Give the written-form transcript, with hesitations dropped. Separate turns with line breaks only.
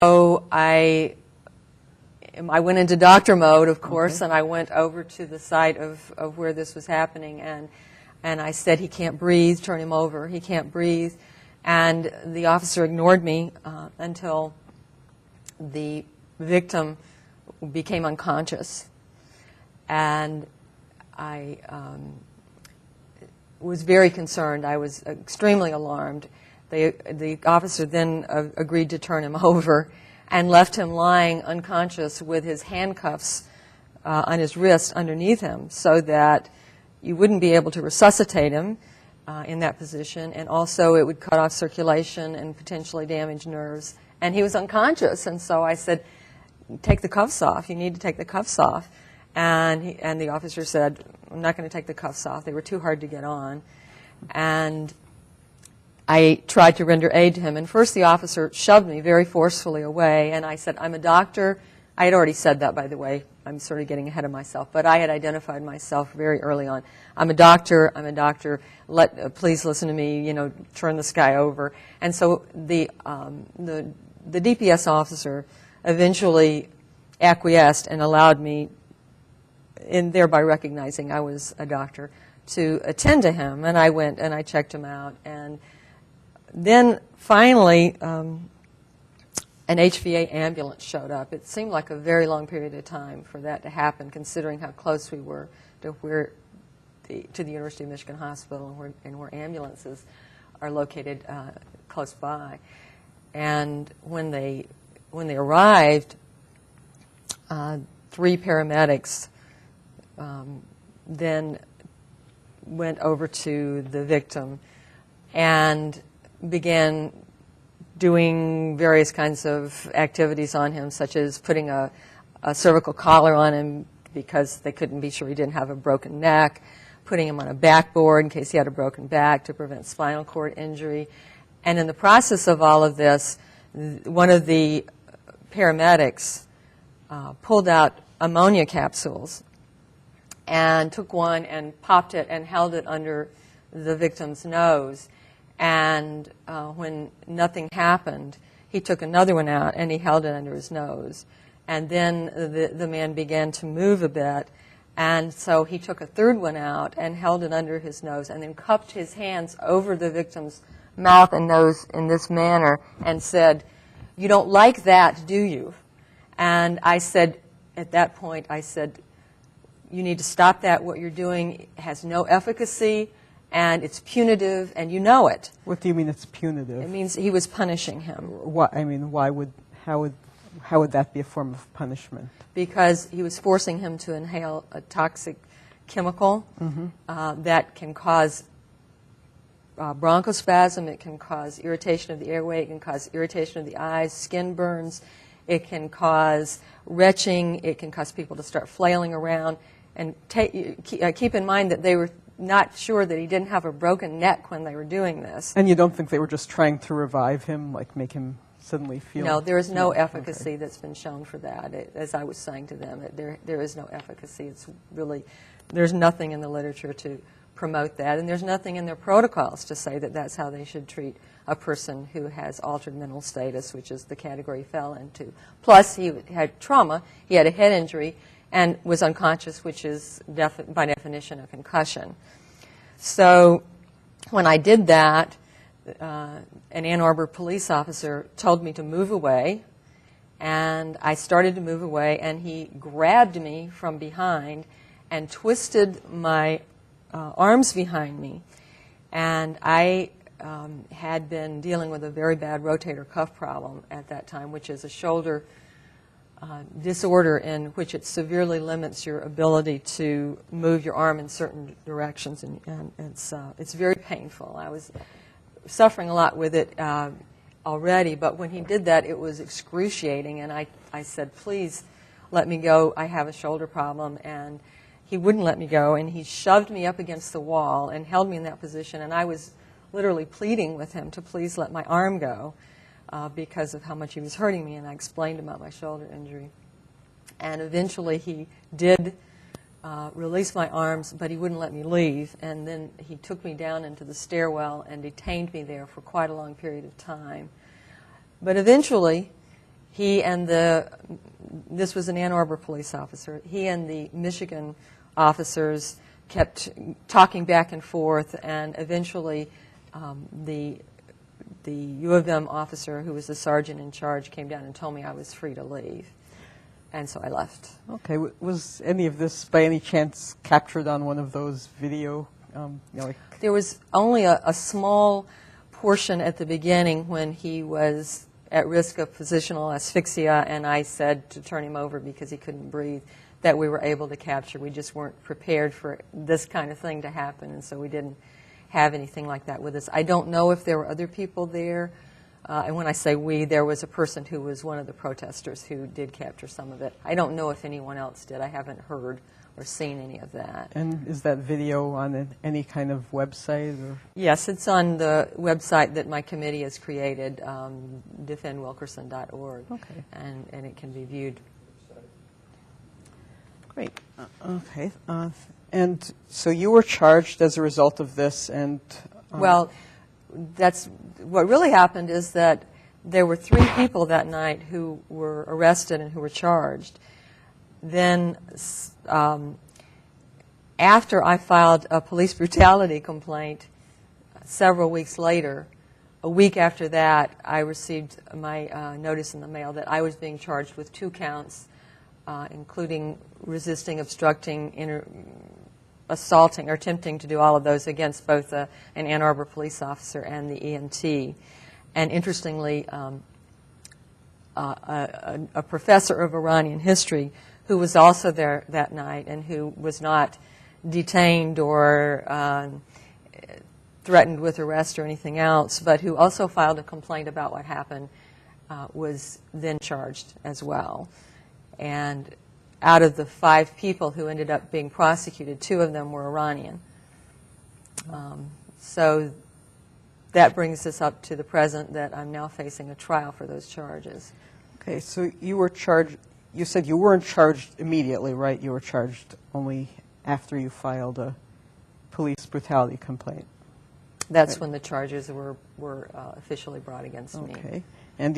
So I went into doctor mode, of course, and I went over to the site of where this was happening, and I said, he can't breathe, turn him over, he can't breathe. And the officer ignored me until the victim became unconscious. And I was very concerned. I was extremely alarmed. The officer then agreed to turn him over and left him lying unconscious with his handcuffs on his wrist underneath him, so that you wouldn't be able to resuscitate him in that position, and also it would cut off circulation and potentially damage nerves. And he was unconscious, and so I said, take the cuffs off. You need to take the cuffs off. And the officer said, I'm not going to take the cuffs off. They were too hard to get on. And I tried to render aid to him, and first the officer shoved me very forcefully away, and I said, I'm a doctor. I had already said that, by the way. I'm sort of getting ahead of myself, but I had identified myself very early on. I'm a doctor. Please listen to me, turn this guy over. And so the DPS officer eventually acquiesced and allowed me, in thereby recognizing I was a doctor, to attend to him, and I went and I checked him out. And then finally, an HVA ambulance showed up. It seemed like a very long period of time for that to happen, considering how close we were to the University of Michigan Hospital, and where ambulances are located close by. And when they arrived, 3 paramedics then went over to the victim and began doing various kinds of activities on him, such as putting a cervical collar on him because they couldn't be sure he didn't have a broken neck, putting him on a backboard in case he had a broken back to prevent spinal cord injury. And in the process of all of this, one of the paramedics pulled out ammonia capsules and took one and popped it and held it under the victim's nose. And when nothing happened, he took another one out and he held it under his nose. And then the man began to move a bit, and so he took a third one out and held it under his nose, and then cupped his hands over the victim's mouth and nose in this manner and said, "You don't like that, do you?" And I said, at that point, I said, "You need to stop that. What you're doing has no efficacy, and it's punitive, and you know it."
What do you mean it's punitive?
It means he was punishing him.
How would that be a form of punishment?
Because he was forcing him to inhale a toxic chemical that can cause bronchospasm, it can cause irritation of the airway, it can cause irritation of the eyes, skin burns, it can cause retching, it can cause people to start flailing around. And keep in mind that they were not sure that he didn't have a broken neck when they were doing this.
And you don't think they were just trying to revive him, like make him suddenly feel...
No, there is no efficacy that's been shown for that. As I was saying to them, there is no efficacy. It's really, there's nothing in the literature to promote that, and there's nothing in their protocols to say that that's how they should treat a person who has altered mental status, which is the category he fell into. Plus, he had trauma, he had a head injury, and was unconscious, which is by definition a concussion. So when I did that, an Ann Arbor police officer told me to move away, and I started to move away, and he grabbed me from behind and twisted my arms behind me. And I had been dealing with a very bad rotator cuff problem at that time, which is a shoulder disorder in which it severely limits your ability to move your arm in certain directions, and it's very painful. I was suffering a lot with it already, but when he did that, it was excruciating, and I said, "Please let me go, I have a shoulder problem," and he wouldn't let me go, and he shoved me up against the wall and held me in that position, and I was literally pleading with him to please let my arm go. Because of how much he was hurting me, and I explained about my shoulder injury. And eventually he did release my arms, but he wouldn't let me leave, and then he took me down into the stairwell and detained me there for quite a long period of time. But eventually He and this was an Ann Arbor police officer, he and the Michigan officers kept talking back and forth, and eventually the U of M officer, who was the sergeant in charge, came down and told me I was free to leave. And so I left.
Okay. Was any of this, by any chance, captured on one of those video?
There was only a small portion at the beginning when he was at risk of positional asphyxia, and I said to turn him over because he couldn't breathe, that we were able to capture. We just weren't prepared for this kind of thing to happen, and so we didn't have anything like that with us. I don't know if there were other people there. And when I say we, there was a person who was one of the protesters who did capture some of it. I don't know if anyone else did. I haven't heard or seen any of that.
And is that video on any kind of website? Or?
Yes, it's on the website that my committee has created, defendwilkerson.org.
Okay.
And it can be viewed.
Great. Okay. And so you were charged as a result of this, and...
Well, that's what really happened is that there were 3 people that night who were arrested and who were charged. Then after I filed a police brutality complaint several weeks later, a week after that, I received my notice in the mail that I was being charged with 2 counts, including resisting, obstructing, assaulting, or attempting to do all of those against both an Ann Arbor police officer and the EMT. And interestingly, a professor of Iranian history who was also there that night and who was not detained or threatened with arrest or anything else, but who also filed a complaint about what happened, was then charged as well. And out of the 5 people who ended up being prosecuted, 2 of them were Iranian. So that brings us up to the present that I'm now facing a trial for those charges.
Okay, so you were charged, you said you weren't charged immediately, right? You were charged only after you filed a police brutality complaint.
That's when the charges were officially brought against me.
Okay. And do you